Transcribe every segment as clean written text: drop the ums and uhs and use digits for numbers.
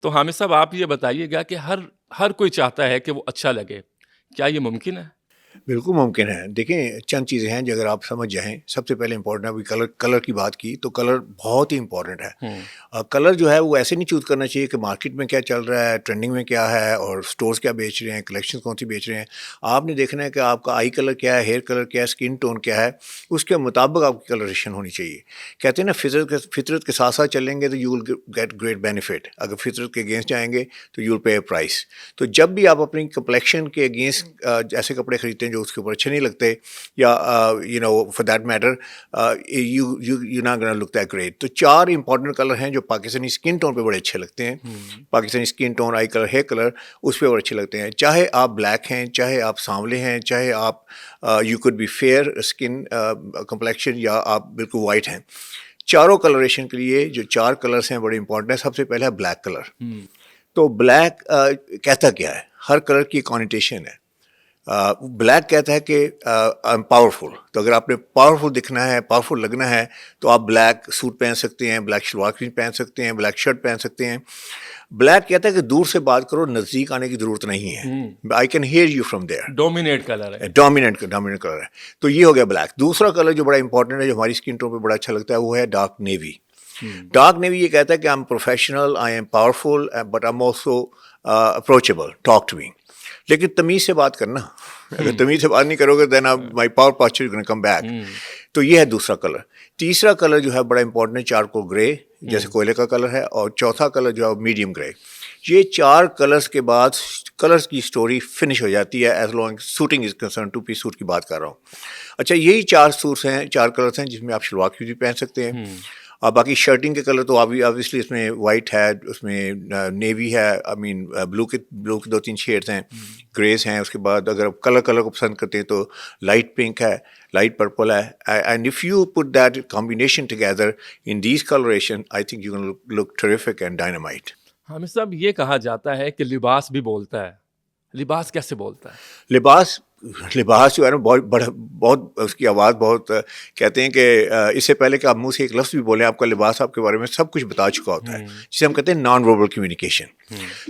تو حامد صاحب آپ یہ بتائیے گا کہ ہر کوئی چاہتا ہے کہ وہ اچھا لگے، کیا یہ ممکن ہے؟ بالکل ممکن ہے. دیکھیں چند چیزیں ہیں جو اگر آپ سمجھ جائیں. سب سے پہلے امپورٹنٹ ہے ابھی کلر کی بات کی تو کلر بہت ہی امپورٹنٹ ہے. کلر جو ہے وہ ایسے نہیں چوز کرنا چاہیے کہ مارکیٹ میں کیا چل رہا ہے، ٹرینڈنگ میں کیا ہے اور سٹورز کیا بیچ رہے ہیں، کلیکشن کون سی بیچ رہے ہیں. آپ نے دیکھنا ہے کہ آپ کا آئی کلر کیا ہے، ہیئر کلر کیا ہے، اسکن ٹون کیا ہے، اس کے مطابق آپ کی کلریشن ہونی چاہیے. کہتے ہیں نا فطرت کے ساتھ ساتھ چلیں گے تو you will get great benefit. اگر فطرت کے اگینسٹ جائیں گے تو you will pay a price. تو جب بھی آپ اپنی کمپلیکشن کے اگینسٹ ایسے کپڑے خریدتے ہیں جو اس کے اوپر اچھے نہیں لگتے یا for that matter you not gonna look that great. تو 4 امپورٹنٹ کلر ہیں جو پاکستانی اسکن ٹون پہ بڑے اچھے لگتے ہیں. پاکستانی اسکن ٹون، آئی کلر، ہیئر کلر اس پہ بڑے اچھے لگتے ہیں. چاہے آپ بلیک ہیں، چاہے آپ سانولے ہیں، چاہے آپ you could be fair skin complexion یا آپ بالکل وائٹ ہیں. چاروں کلریشن کے لیے جو 4 کلرس ہیں بڑے امپورٹنٹ ہیں. سب سے پہلے ہے بلیک کلر. تو بلیک کہتا کیا ہے؟ ہر کلر کی کانوٹیشن ہے. بلیک کہتا ہے کہ آئی ایم پاورفل. تو اگر آپ نے پاورفل دکھنا ہے، پاورفل لگنا ہے تو آپ بلیک سوٹ پہن سکتے ہیں، بلیک شلوار قمیض پہن سکتے ہیں، بلیک شرٹ پہن سکتے ہیں. بلیک کہتا ہے کہ دور سے بات کرو، نزدیک آنے کی ضرورت نہیں ہے. I can hear you from there. Dominate colour ہے، ڈومیننٹ کلر ہے. تو یہ ہو گیا بلیک. دوسرا کلر جو بڑا امپورٹنٹ ہے، جو ہماری اسکن ٹون پہ بڑا اچھا لگتا ہے، وہ ہے ڈارک نیوی. ڈارک نیوی یہ کہتا ہے کہ I am professional, I am powerful, but I am also approachable. Talk to me. لیکن تمیز سے بات کرنا. اگر تمیز سے بات نہیں کرو گے then my power posture is gonna come back. تو یہ ہے دوسرا کلر. تیسرا کلر جو ہے بڑا امپورٹنٹ ہے، چارکول گرے جیسے کوئلے کا کلر ہے. اور چوتھا کلر جو ہے میڈیم گرے. یہ 4 کلرز کے بعد کلرز کی اسٹوری فنش ہو جاتی ہے as long suiting is concern. 2 piece suit کی بات کر رہا ہوں. اچھا یہی 4 سوٹس ہیں، 4 کلرس ہیں جس میں آپ شلوار قمیض بھی پہن سکتے ہیں. اور باقی شرٹنگ کے کلر تو آبویسلی اس میں وائٹ ہے، اس میں نیوی ہے، آئی مین بلو کے 2-3 شیڈس ہیں، گریز ہیں. اس کے بعد اگر آپ کلر کو پسند کرتے ہیں تو لائٹ پنک ہے، لائٹ پرپل ہے. And if you put that combination together in these colouration I think you can look terrific and dynamite. Hamid sahib یہ کہا جاتا ہے کہ لباس بھی بولتا ہے. لباس کیسے بولتا ہے؟ لباس جو ہے نا بہت اس کی آواز بہت کہتے ہیں کہ اس سے پہلے کہ آپ منہ سے ایک لفظ بھی بولیں آپ کا لباس آپ کے بارے میں سب کچھ بتا چکا ہوتا ہے، جسے ہم کہتے ہیں نان وربل کمیونیکیشن.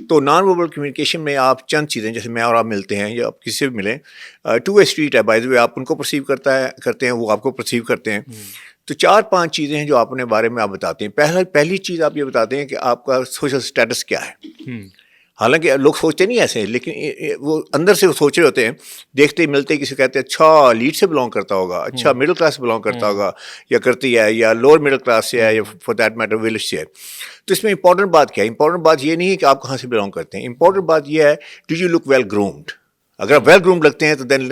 تو نان وربل کمیونیکیشن میں آپ چند چیزیں، جیسے میں اور آپ ملتے ہیں یا آپ کسی سے بھی ملیں، 2 وے اسٹریٹ ہے بائی دا وے. آپ ان کو پرسیو کرتے ہیں، وہ آپ کو پرسیو کرتے ہیں. تو 4-5 چیزیں ہیں جو آپ اپنے بارے میں آپ بتاتے ہیں. پہلی چیز آپ یہ بتاتے ہیں کہ آپ کا سوشل سٹیٹس کیا ہے. حالانکہ لوگ سوچتے نہیں ایسے، لیکن وہ اندر سے وہ سوچ رہے ہوتے ہیں. دیکھتے ہی ملتے کسی کہتے ہیں اچھا لیڈ سے بلانگ کرتا ہوگا، اچھا مڈل کلاس سے بلانگ کرتا ہوگا یا کرتی ہے، یا لوور مڈل کلاس سے ہے، یا فار دیٹ میٹر ویلج سے ہے. تو اس میں امپورٹنٹ بات کیا ہے؟ امپورٹنٹ بات یہ نہیں ہے کہ آپ کہاں سے بلانگ کرتے ہیں. امپورٹنٹ بات یہ ہے do you look well groomed. اگر آپ ویل گرومڈ لگتے ہیں تو دین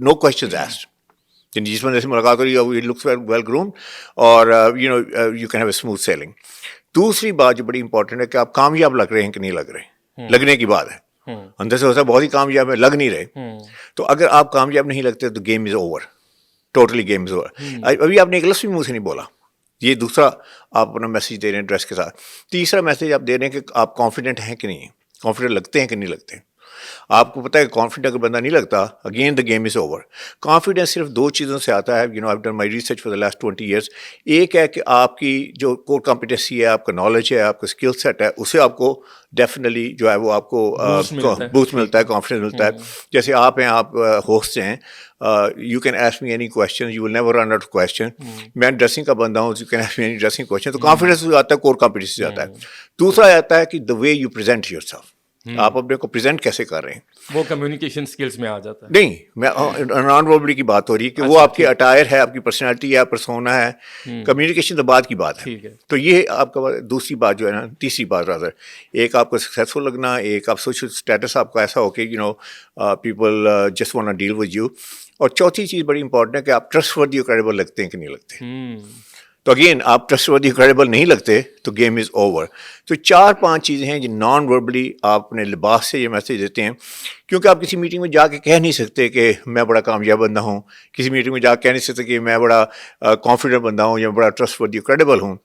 نو کوسچنز آسکڈ. جس بندے سے ملاقات ہو رہی ہے لکس ویل گرومڈ اور you can have a smooth sailing. دوسری بات جو بڑی امپورٹنٹ ہے کہ آپ کامیاب لگ رہے ہیں کہ نہیں لگ رہے. لگنے کی بات ہے، اندر سے ہوتا ہے بہت ہی کامیاب ہے، لگ نہیں رہے. تو اگر آپ کامیاب نہیں لگتے تو game is over, totally game is over. ابھی آپ نے ایک لفظ بھی منہ سے نہیں بولا. یہ دوسرا آپ اپنا میسیج دے رہے ہیں ڈریس کے ساتھ. تیسرا میسیج آپ دے رہے ہیں کہ آپ کانفیڈنٹ ہیں کہ نہیں، کانفیڈنٹ لگتے ہیں کہ نہیں لگتے. آپ کو پتہ ہے کہ کانفیڈنٹ اگر بندہ نہیں لگتا again the game is over. Confidence صرف 2 چیزوں سے آتا ہے. I done my research for the last 20 years. ایک ہے کہ آپ کی جو کور کمپیٹنسی ہے، آپ کا نالج ہے، آپ کا اسکل سیٹ ہے، اسے آپ کو ڈیفینیٹلی جو ہے وہ آپ کو بوسٹ ملتا ہے، کانفیڈنس ملتا ہے. جیسے آپ ہیں، آپ ہوسٹ ہیں، you can ask me any question, you will never run out of question. میں ڈریسنگ کا بندہ ہوں، you can ask me any dressing question. تو کانفیڈنس آتا ہے، کور کمپیٹنسی سے آتا ہے. دوسرا آتا ہے کہ the way you present yourself. آپ اپنے کو پریزنٹ کیسے کر رہے ہیں، وہ کمیونیکیشن اسکلس میں آ جاتا ہے. نہیں میں نان وربلی کی بات ہو رہی ہے کہ وہ آپ کی اٹائر ہے، آپ کی پرسنالٹی ہے، پرسونا ہے. کمیونیکیشن تو بعد کی بات ہے. تو یہ آپ کا دوسری بات جو ہے نا، تیسری بات رادر، ایک آپ کو سکسیزفل لگنا، ایک آپ سوشل اسٹیٹس آپ کا ایسا ہو کہ people just want to deal with you. اور چوتھی چیز بڑی امپورٹنٹ ہے کہ آپ ٹرسٹ وردی اور کریڈیبل لگتے ہیں کہ نہیں لگتے. تو اگین آپ ٹرسٹ وردی کریڈیبل نہیں لگتے تو گیم از اوور. تو 4-5 چیزیں ہیں جو نان وربلی آپ اپنے لباس سے یہ میسیج دیتے ہیں. کیونکہ آپ کسی میٹنگ میں جا کے کہہ نہیں سکتے کہ میں بڑا کامیاب بندہ ہوں، کسی میٹنگ میں جا کے کہہ نہیں سکتے کہ میں بڑا کانفیڈنٹ بندہ ہوں یا بڑا ٹرسٹ وردی کریڈیبل ہوں.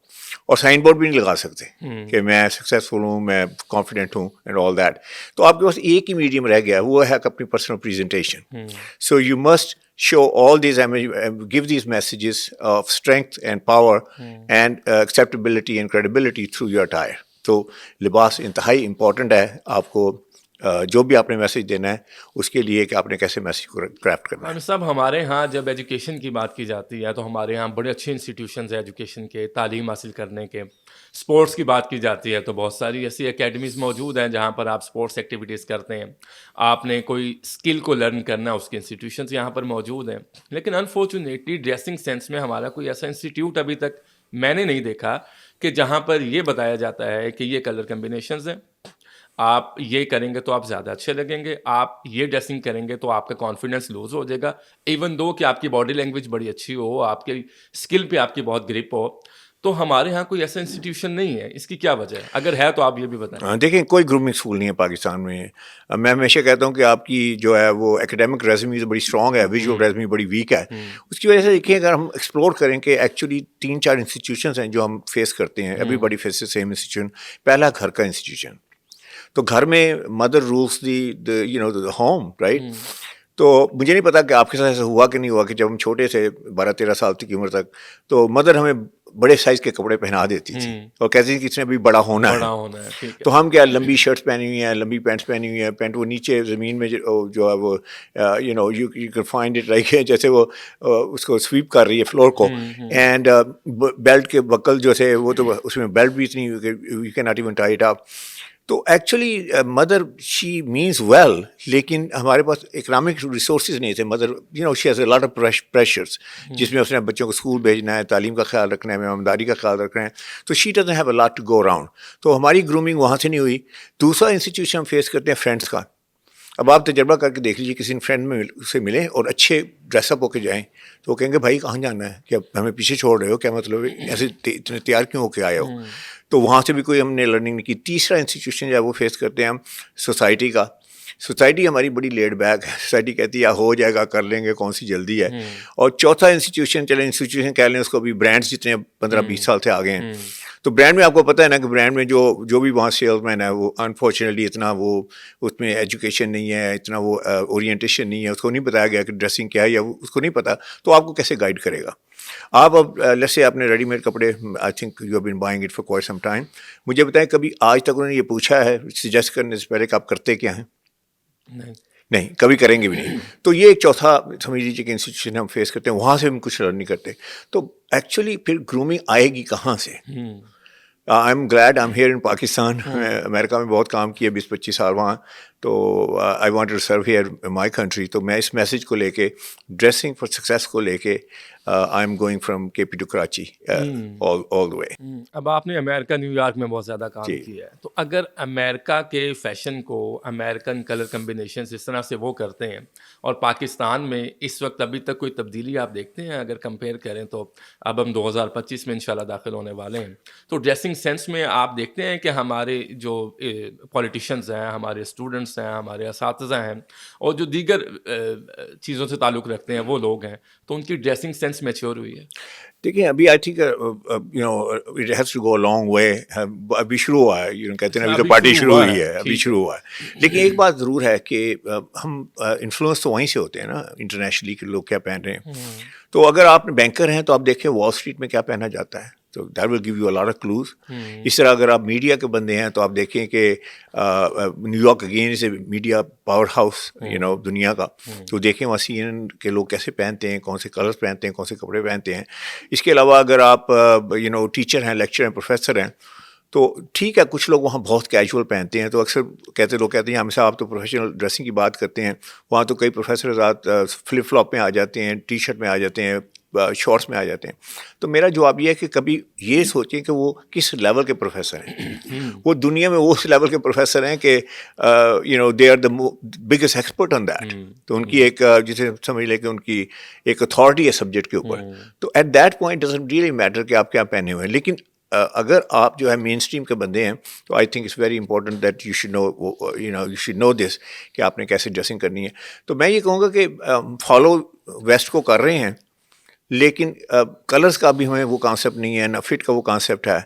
اور سائن بورڈ بھی نہیں لگا سکتے کہ میں سکسیزفل ہوں، میں کانفیڈنٹ ہوں اینڈ آل دیٹ. تو آپ کے پاس ایک ہی میڈیم رہ گیا، وہ ہے اپنی personal presentation. So you must show all these, give these messages of strength and power and acceptability and credibility through your attire. تو لباس انتہائی امپورٹنٹ ہے آپ کو جو بھی آپ نے میسیج دینا ہے اس کے لیے کہ آپ نے کیسے میسیج کو کرافٹ کرنا ہے. ہم سب ہمارے ہاں جب ایجوکیشن کی بات کی جاتی ہے تو ہمارے ہاں بڑے اچھے انسٹیٹیوشنز ہیں ایجوکیشن کے, تعلیم حاصل کرنے کے. اسپورٹس کی بات کی جاتی ہے تو بہت ساری ایسی اکیڈمیز موجود ہیں جہاں پر آپ اسپورٹس ایکٹیویٹیز کرتے ہیں. آپ نے کوئی اسکل کو لرن کرنا ہے, اس کے انسٹیٹیوشنز یہاں پر موجود ہیں. لیکن انفارچونیٹلی ڈریسنگ سینس میں ہمارا کوئی ایسا انسٹیٹیوٹ ابھی تک میں نے نہیں دیکھا کہ جہاں پر یہ بتایا جاتا ہے کہ یہ کلر کمبینیشنز ہیں, آپ یہ کریں گے تو آپ زیادہ اچھے لگیں گے, آپ یہ ڈریسنگ کریں گے تو آپ کا کانفیڈنس لوز ہو جائے گا, ایون دو کہ آپ کی باڈی لینگویج بڑی اچھی ہو, آپ کے اسکل پہ آپ کی بہت گرپ ہو. تو ہمارے ہاں کوئی ایسا انسٹیٹیوشن نہیں ہے. اس کی کیا وجہ ہے؟ اگر ہے تو آپ یہ بھی بتائیں. دیکھیں کوئی گرومنگ اسکول نہیں ہے پاکستان میں. میں ہمیشہ کہتا ہوں کہ آپ کی جو ہے وہ اکیڈیمک ریزیومی بڑی اسٹرانگ ہے, ویژول ریزیومی بڑی ویک ہے. اس کی وجہ سے دیکھیں اگر ہم ایکسپلور کریں کہ ایکچولی 3-4 انسٹیٹیوشنز ہیں جو ہم فیس کرتے ہیں. Everybody faces same institution. پہلا گھر کا انسٹیٹیوشن, تو گھر میں mother rules the home right. تو مجھے نہیں پتا کہ آپ کے ساتھ ایسا ہوا کہ نہیں ہوا کہ جب ہم چھوٹے سے 12-13 سال کی عمر تک تو مدر ہمیں بڑے سائز کے کپڑے پہنا دیتی تھی اور کہتی تھی کہ اس نے ابھی بڑا ہونا ہے. تو ہم کیا لمبی شرٹس پہنی ہوئی ہیں, لمبی پینٹس پہنی ہوئی ہیں, پینٹ وہ نیچے زمین میں جو ہے وہ you can find it like جیسے وہ اس کو سویپ کر رہی ہے فلور کو. اینڈ بیلٹ کے بکل جو تھے وہ تو اس میں بیلٹ بھی اتنی you can not even tie it up. تو actually mother she means well, لیکن ہمارے پاس اکنامک ریسورسز نہیں تھے. Mother she has a lot of pressures جس میں اس نے بچوں کو اسکول بھیجنا ہے, تعلیم کا خیال رکھنا ہے, مہمانداری کا خیال رکھنا ہے. تو she doesn't have a lot to go around. تو ہماری گرومنگ وہاں سے نہیں ہوئی. دوسرا انسٹیٹیوشن ہم فیس کرتے ہیں فرینڈس کا. اب آپ تجربہ کر کے دیکھ لیجیے, کسی فرینڈ میں سے ملیں اور اچھے ڈریس اپ ہو کے جائیں تو وہ کہیں گے بھائی کہاں جانا ہے, کیا ہمیں پیچھے چھوڑ رہے ہو, کیا مطلب ایسے اتنے تیار کیوں ہو کے آئے ہو. تو وہاں سے بھی کوئی ہم نے لرننگ نہیں کی. تیسرا انسٹیٹیوشن جو ہے وہ فیس کرتے ہیں ہم سوسائٹی کا. سوسائٹی ہماری بڑی لیڈ بیک ہے. سوسائٹی کہتی ہے ہو جائے گا, کر لیں گے, کون سی جلدی ہے. اور چوتھا انسٹیٹیوشن, چلیں انسٹیٹیوشن کہہ لیں اس کو, بھی برانڈس جتنے 15-20 سال سے آگے ہیں. تو برانڈ میں آپ کو پتہ ہے نا کہ برانڈ میں جو بھی وہاں سیلس مین ہے وہ انفارچونیٹلی اتنا وہ اس میں ایجوکیشن نہیں ہے, اتنا وہ اورینٹیشن نہیں ہے, اس کو نہیں بتایا گیا کہ ڈریسنگ کیا ہے یا اس کو نہیں پتہ, تو آپ کو کیسے گائیڈ کرے گا. آپ اب لیٹس سے آپ نے ریڈی میڈ کپڑے, آئی think you have been buying it for quite some time. مجھے بتائیں کبھی آج تک انہوں نے یہ پوچھا ہے سجیسٹ کرنے سے پہلے کہ آپ کرتے کیا ہیں؟ نہیں, کبھی کریں گے بھی نہیں. تو یہ ایک چوتھا سمجھ لیجیے کہ انسٹیٹیوشن ہم فیس کرتے ہیں, وہاں سے ہم کچھ لرن نہیں کرتے. تو ایکچولی پھر گرومنگ آئے گی کہاں سے؟ I am glad I am here in Pakistan. امریکہ میں بہت کام کیا 20-25 سال وہاں, تو I want to serve here my country. تو میں اس میسیج کو لے کے, ڈریسنگ فار سکسیس کو لے کے, آئی ایم گوئنگ فرام کے پی ٹو کراچی آل دا وے. اب آپ نے امریکہ نیو یارک میں بہت زیادہ کام کیا ہے, تو اگر امریکہ کے فیشن کو, امریکن کلر کمبینیشنز اس طرح سے وہ کرتے ہیں, اور پاکستان میں اس وقت ابھی تک کوئی تبدیلی آپ دیکھتے ہیں اگر کمپیئر کریں تو؟ اب ہم 2025 میں انشاءاللہ داخل ہونے والے ہیں, تو ڈریسنگ سینس میں آپ دیکھتے ہیں کہ ہمارے جو پولیٹیشینز ہیں, ہمارے اسٹوڈنٹس ہیں, ہمارے اساتذہ ہیں, اور جو دیگر چیزوں سے تعلق رکھتے ہیں وہ لوگ ہیں, تو ان کی ڈریسنگ سینس میچور ہوئی ہے؟ دیکھیں ابھی I think it has to go a long way. ابھی شروع ہوا ہے, کہتے ہیں ابھی تو پارٹی شروع ہوئی ہے, ابھی شروع ہوا ہے. لیکن ایک بات ضرور ہے کہ ہم انفلوئنس تو وہیں سے ہوتے ہیں نا انٹرنیشنلی کہ لوگ کیا پہن رہے ہیں. تو اگر آپ بینکر ہیں تو آپ دیکھیں وال اسٹریٹ میں کیا پہنا جاتا ہے, تو that will give you a lot of clothes. اس طرح اگر آپ میڈیا کے بندے ہیں تو آپ دیکھیں کہ new York again is a media power house دنیا کا. تو دیکھیں وہاں سی این این کے لوگ کیسے پہنتے ہیں, کون سے کلرز پہنتے ہیں, کون سے کپڑے پہنتے ہیں. اس کے علاوہ اگر آپ ٹیچر ہیں, لیکچر ہیں, پروفیسر ہیں, تو ٹھیک ہے کچھ لوگ وہاں بہت کیجول پہنتے ہیں. تو اکثر لوگ کہتے ہیں ہمیشہ آپ تو پروفیشنل ڈریسنگ کی بات کرتے ہیں, وہاں تو کئی پروفیسر حضرات فلپ فلاپ میں آ جاتے ہیں, ٹی شرٹ میں آ جاتے ہیں, شارٹس میں آ جاتے ہیں. تو میرا جواب یہ ہے کہ کبھی یہ سوچیں کہ وہ کس لیول کے پروفیسر ہیں. وہ دنیا میں وہ اس لیول کے پروفیسر ہیں کہ they are the biggest expert on that. تو ان کی ایک جسے سمجھ لیں کہ ان کی ایک اتھارٹی ہے سبجیکٹ کے اوپر. تو at that point doesn't really matter کہ آپ کیا پہنے ہوئے ہیں. لیکن اگر آپ جو ہے مین اسٹریم کے بندے ہیں تو I think it's very important that you should know this کہ آپ نے کیسے ڈریسنگ کرنی ہے. تو میں یہ کہوں گا کہ فالو ویسٹ کو کر رہے ہیں, لیکن کلرز کا بھی ہمیں وہ کانسیپٹ نہیں ہے, نہ فٹ کا وہ کانسیپٹ ہے.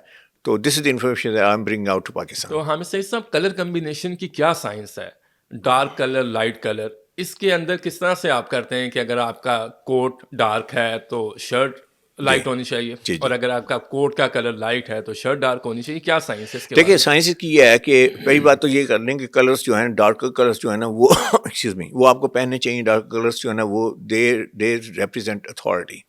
تو this is the information that I am bringing out to Pakistan. تو حامد سعید صاحب, کلر کمبینیشن کی کیا سائنس ہے؟ ڈارک کلر, لائٹ کلر, اس کے اندر کس طرح سے آپ کرتے ہیں کہ اگر آپ کا کوٹ ڈارک ہے تو شرٹ لائٹ ہونی چاہیے اور اگر آپ کا کوٹ کا کلر لائٹ ہے تو شرٹ ڈارک ہونی چاہیے. کیا سائنس ہے اس کے؟ دیکھیے سائنس کی یہ ہے کہ پہلی بات تو یہ کر لیں کہ کلرس جو ہیں ڈارک کلرس جو ہے نا وہ ایکسکیوز می وہ آپ کو پہننے چاہیے. ڈارک کلرس جو ہے نا وہ دے ریپرزینٹ اتھارٹی.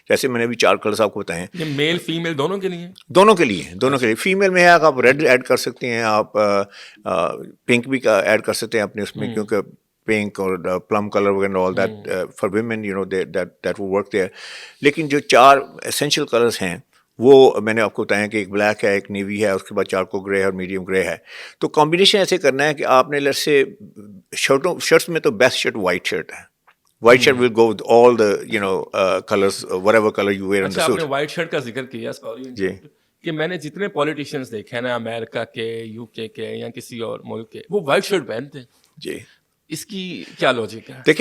جیسے میں نے ابھی 4 کلرس آپ کو بتائے ہیں, یہ میل فیمیل دونوں کے لیے؟ دونوں کے لیے. فیمیل میں ہے آپ ریڈ ایڈ کر سکتے ہیں, آپ پنک بھی ایڈ کر سکتے ہیں اپنے اس میں, کیونکہ پنک اور پلم کلر وغیرہ all that for women you know that will work there. لیکن جو 4 اسینشیل کلرس ہیں وہ میں نے آپ کو بتایا کہ ایک بلیک ہے, ایک نیوی ہے, اس کے بعد چارکو گرے ہے اور میڈیم گرے ہے. تو کمبینیشن ایسے کرنا ہے کہ آپ نے لیٹس سے شرٹس میں تو بیسٹ شرٹ وائٹ شرٹ ہے. White shirt will go with all the colors, whatever color you wear on the اچھا, suit. آپ نے وائٹ شرٹ کا ذکر کیا, سوری جی, کہ میں نے جتنے پولیٹیشینز دیکھے نا امریکہ کے, یو کے یا کسی اور ملک کے, وہ وائٹ شرٹ پہنتے ہیں. جی. اس کی کیا لاجک ہے؟ دیکھیے